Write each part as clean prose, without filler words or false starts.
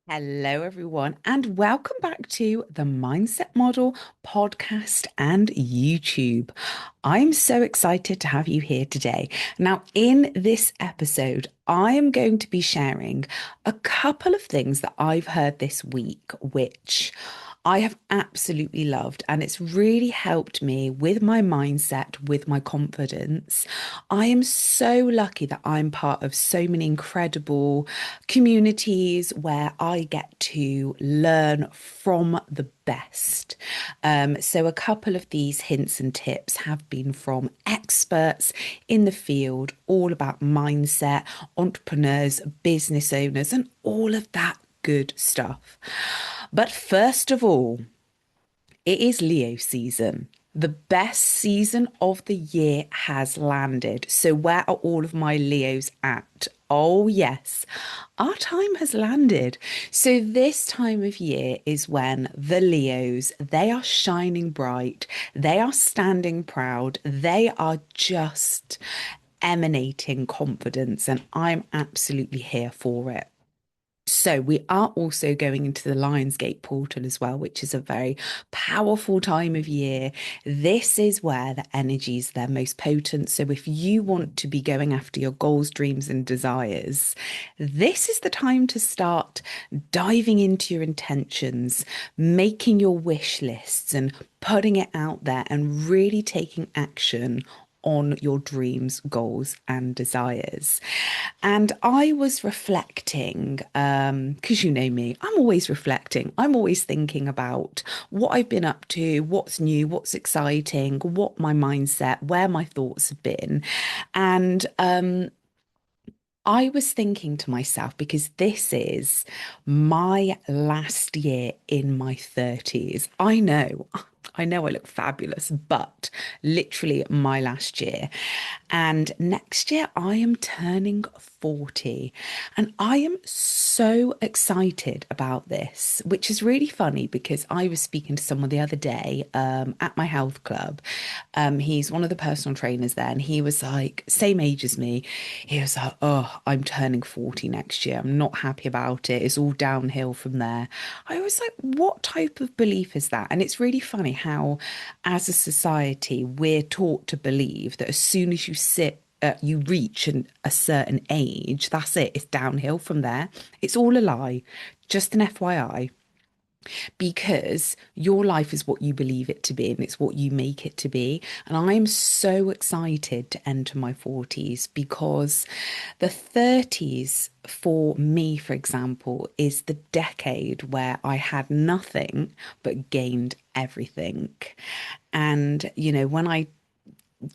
Hello, everyone, and welcome back to the Mindset Model podcast and YouTube. I'm so excited to have you here today. Now, in this episode, I am going to be sharing a couple of things that I've heard this week, which I have absolutely loved, and it's really helped me with my mindset, with my confidence. I am so lucky that I'm part of so many incredible communities where I get to learn from the best. So, a couple of these hints and tips have been from experts in the field, all about mindset, entrepreneurs, business owners, and all of that good stuff. But first of all, it is Leo season. The best season of the year has landed. So, where are all of my Leos at? Oh, yes, our time has landed. So, this time of year is when the Leos, they are shining bright, they are standing proud, they are just emanating confidence, and I'm absolutely here for it. So we are also going into the Lionsgate portal as well, which is a very powerful time of year. This is where the energy is their most potent. So if you want to be going after your goals, dreams, and desires, this is the time to start diving into your intentions, making your wish lists and putting it out there and really taking action on your dreams, goals, and desires. And I was reflecting, because you know me, I'm always reflecting. I'm always thinking about what I've been up to, what's new, what's exciting, what my mindset, where my thoughts have been. And I was thinking to myself, because this is my last year in my 30s. I know I look fabulous, but literally my last year. And next year I am turning 40. And I am so excited about this, which is really funny because I was speaking to someone the other day at my health club. He's one of the personal trainers there, and he was like, same age as me. He was like, oh, I'm turning 40 next year. I'm not happy about it. It's all downhill from there. I was like, what type of belief is that? And it's really funny how, as a society, we're taught to believe that as soon as you reach a certain age, that's it. It's downhill from there. It's all a lie. Just an FYI, because your life is what you believe it to be and it's what you make it to be. And I'm so excited to enter my 40s because the 30s for me, for example, is the decade where I had nothing but gained everything. And, when I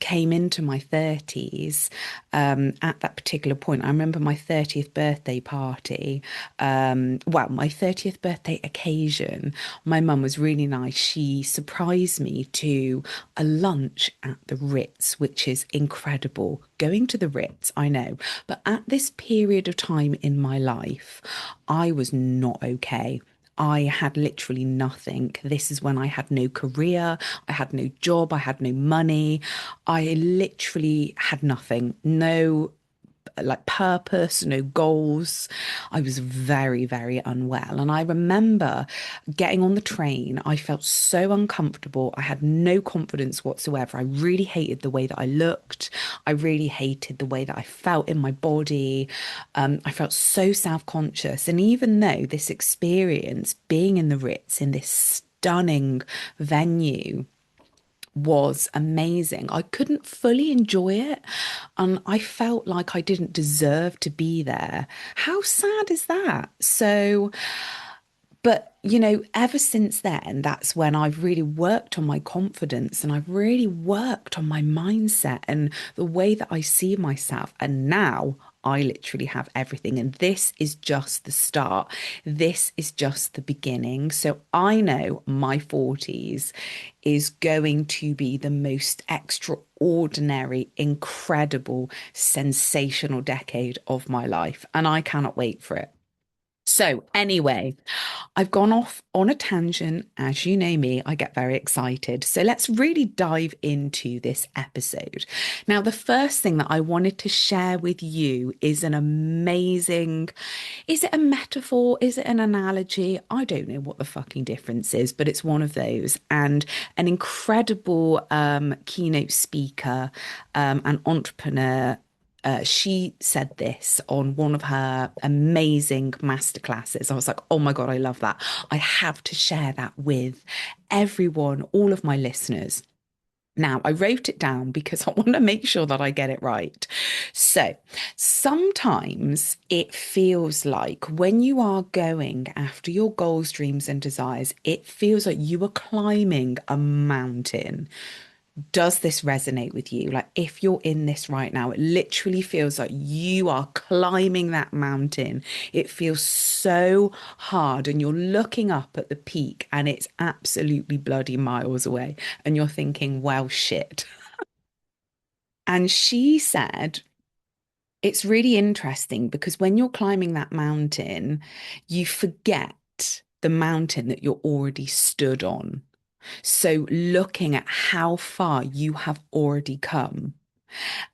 came into my 30s, at that particular point, I remember my 30th birthday party. My 30th birthday occasion, my mum was really nice. She surprised me to a lunch at the Ritz, which is incredible. Going to the Ritz, I know, but at this period of time in my life, I was not okay. I had literally nothing. This is when I had no career, I had no job, I had no money. I literally had nothing, no like purpose, no goals. I was very, very unwell. And I remember getting on the train, I felt so uncomfortable. I had no confidence whatsoever. I really hated the way that I looked. I really hated the way that I felt in my body. I felt so self-conscious. And even though this experience, being in the Ritz in this stunning venue, was amazing, I couldn't fully enjoy it. And I felt like I didn't deserve to be there. How sad is that? So, but ever since then, that's when I've really worked on my confidence and I've really worked on my mindset and the way that I see myself. And now I literally have everything. And this is just the start. This is just the beginning. So I know my 40s is going to be the most extraordinary, incredible, sensational decade of my life. And I cannot wait for it. So, anyway, I've gone off on a tangent. As you know me, I get very excited. So let's really dive into this episode. Now, the first thing that I wanted to share with you is an amazing, is it a metaphor? Is it an analogy? I don't know what the fucking difference is, but it's one of those. And an incredible keynote speaker, and entrepreneur, she said this on one of her amazing masterclasses. I was like, oh my God, I love that. I have to share that with everyone, all of my listeners. Now, I wrote it down because I want to make sure that I get it right. So, sometimes it feels like when you are going after your goals, dreams, and desires, it feels like you are climbing a mountain. Does this resonate with you? Like, if you're in this right now, it literally feels like you are climbing that mountain. It feels so hard, and you're looking up at the peak, and it's absolutely bloody miles away. And you're thinking, well, shit. And she said, it's really interesting because when you're climbing that mountain, you forget the mountain that you're already stood on. So, looking at how far you have already come.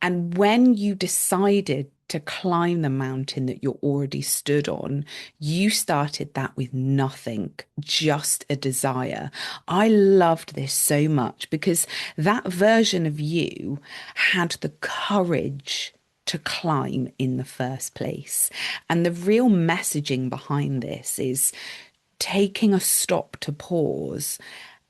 And when you decided to climb the mountain that you're already stood on, you started that with nothing, just a desire. I loved this so much because that version of you had the courage to climb in the first place. And the real messaging behind this is taking a stop to pause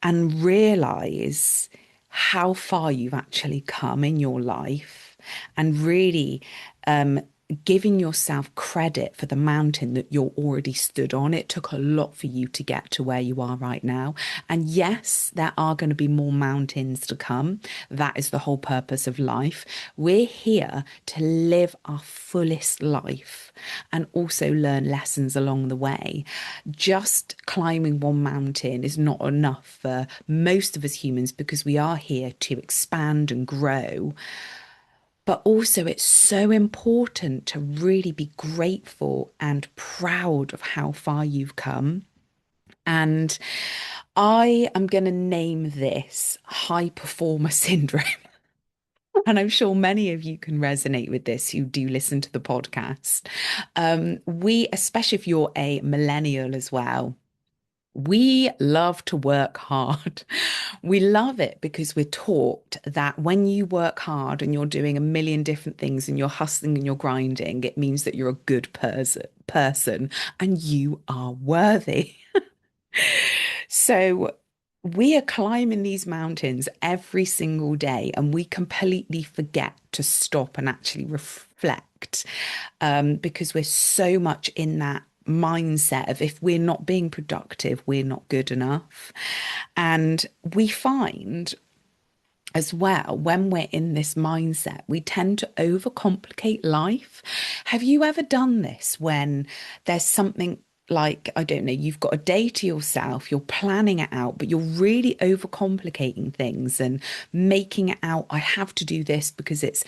and realize how far you've actually come in your life and really giving yourself credit for the mountain that you're already stood on. It took a lot for you to get to where you are right now. And yes, there are going to be more mountains to come. That is the whole purpose of life. We're here to live our fullest life and also learn lessons along the way. Just climbing one mountain is not enough for most of us humans because we are here to expand and grow. But also, it's so important to really be grateful and proud of how far you've come. And I am going to name this high performer syndrome. And I'm sure many of you can resonate with this who do listen to the podcast. Especially if you're a millennial as well, we love to work hard. We love it because we're taught that when you work hard and you're doing a million different things and you're hustling and you're grinding, it means that you're a good person and you are worthy. So we are climbing these mountains every single day and we completely forget to stop and actually reflect, because we're so much in that mindset of if we're not being productive, we're not good enough. And we find as well, when we're in this mindset, we tend to overcomplicate life. Have you ever done this when there's something like, I don't know, you've got a day to yourself, you're planning it out, but you're really overcomplicating things and making it out, I have to do this because it's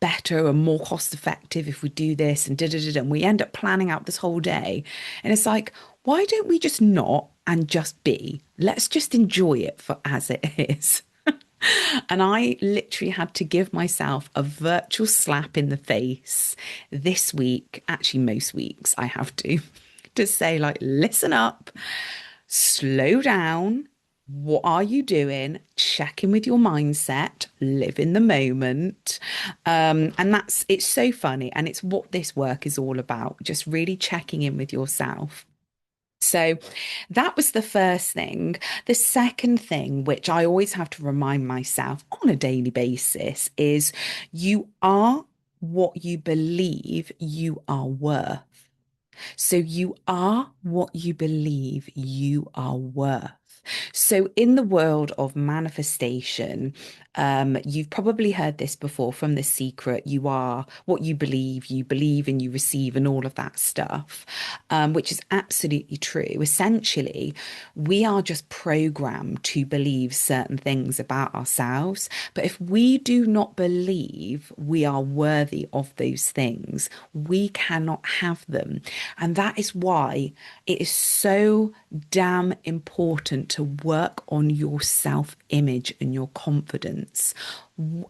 better and more cost effective if we do this and da da da. And we end up planning out this whole day. And it's like, why don't we just not and just be? Let's just enjoy it for as it is. And I literally had to give myself a virtual slap in the face this week. Actually, most weeks I have to say, like, listen up, slow down. What are you doing? Check in with your mindset, live in the moment. And it's so funny. And it's what this work is all about, just really checking in with yourself. So that was the first thing. The second thing, which I always have to remind myself on a daily basis, is you are what you believe you are worth. So you are what you believe you are worth. So in the world of manifestation, you've probably heard this before from The Secret. You are what you believe and you receive and all of that stuff, which is absolutely true. Essentially, we are just programmed to believe certain things about ourselves. But if we do not believe we are worthy of those things, we cannot have them. And that is why it is so damn important to work on your self-image and your confidence.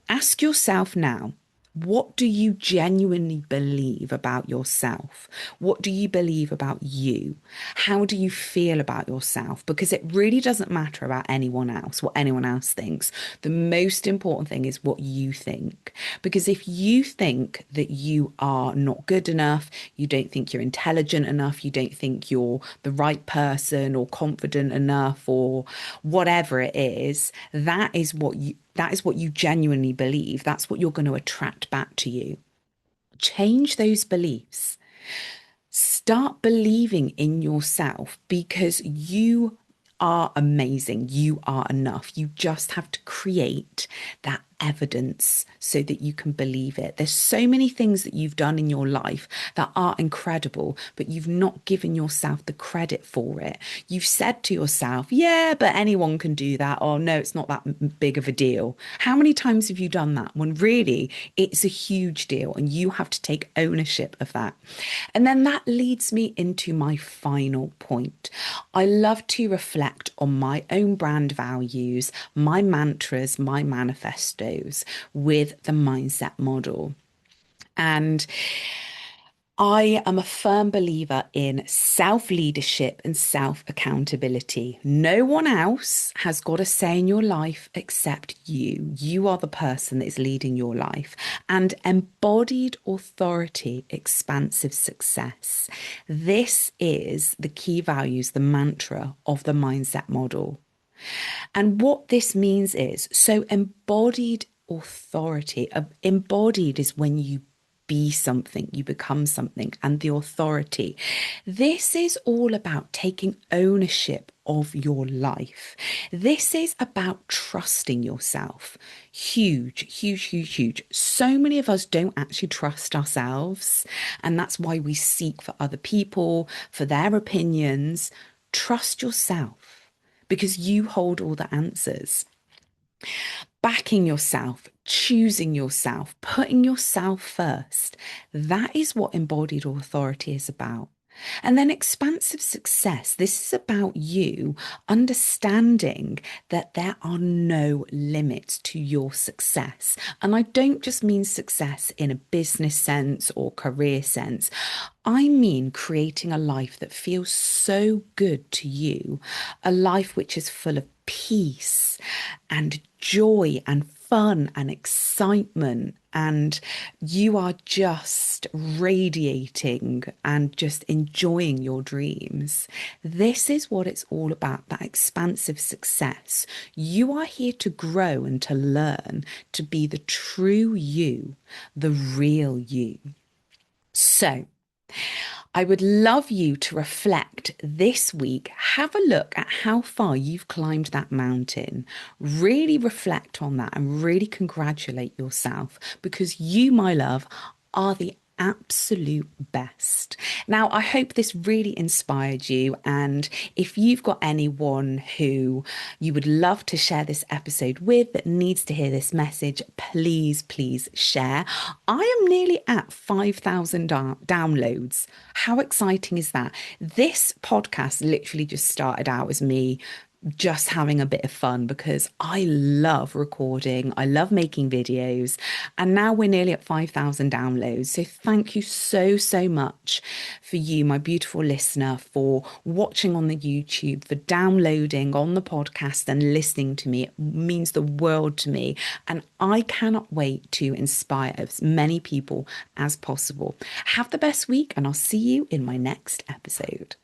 Ask yourself now, what do you genuinely believe about yourself? What do you believe about you? How do you feel about yourself? Because it really doesn't matter about anyone else, what anyone else thinks. The most important thing is what you think. Because if you think that you are not good enough, you don't think you're intelligent enough, you don't think you're the right person or confident enough or whatever it is, that is what you genuinely believe. That's what you're going to attract back to you. Change those beliefs. Start believing in yourself because you are amazing. You are enough. You just have to create that evidence so that you can believe it. There's so many things that you've done in your life that are incredible, but you've not given yourself the credit for it. You've said to yourself, yeah, but anyone can do that. Or no, it's not that big of a deal. How many times have you done that when really it's a huge deal and you have to take ownership of that? And then that leads me into my final point. I love to reflect on my own brand values, my mantras, my manifestos with the mindset model. And I am a firm believer in self-leadership and self-accountability. No one else has got a say in your life except you. You are the person that is leading your life. And embodied authority, expansive success. This is the key values, the mantra of the mindset model. And what this means is, so embodied authority, embodied is when you be something, you become something, and the authority. This is all about taking ownership of your life. This is about trusting yourself. Huge, huge, huge, huge. So many of us don't actually trust ourselves, and that's why we seek for other people, for their opinions. Trust yourself because you hold all the answers. Backing yourself, choosing yourself, putting yourself first. That is what embodied authority is about. And then expansive success. This is about you understanding that there are no limits to your success. And I don't just mean success in a business sense or career sense. I mean creating a life that feels so good to you, a life which is full of peace and joy and fun and excitement, and you are just radiating and just enjoying your dreams. This is what it's all about, that expansive success. You are here to grow and to learn, to be the true you, the real you. So, I would love you to reflect this week. Have a look at how far you've climbed that mountain. Really reflect on that and really congratulate yourself because you, my love, are the absolute best. Now, I hope this really inspired you. And if you've got anyone who you would love to share this episode with that needs to hear this message, please, please share. I am nearly at 5,000 downloads. How exciting is that? This podcast literally just started out as me just having a bit of fun because I love recording, I love making videos, and now we're nearly at 5,000 downloads. So thank you so, so much for you, my beautiful listener, for watching on the YouTube, for downloading on the podcast and listening to me. It means the world to me, and I cannot wait to inspire as many people as possible. Have the best week, and I'll see you in my next episode.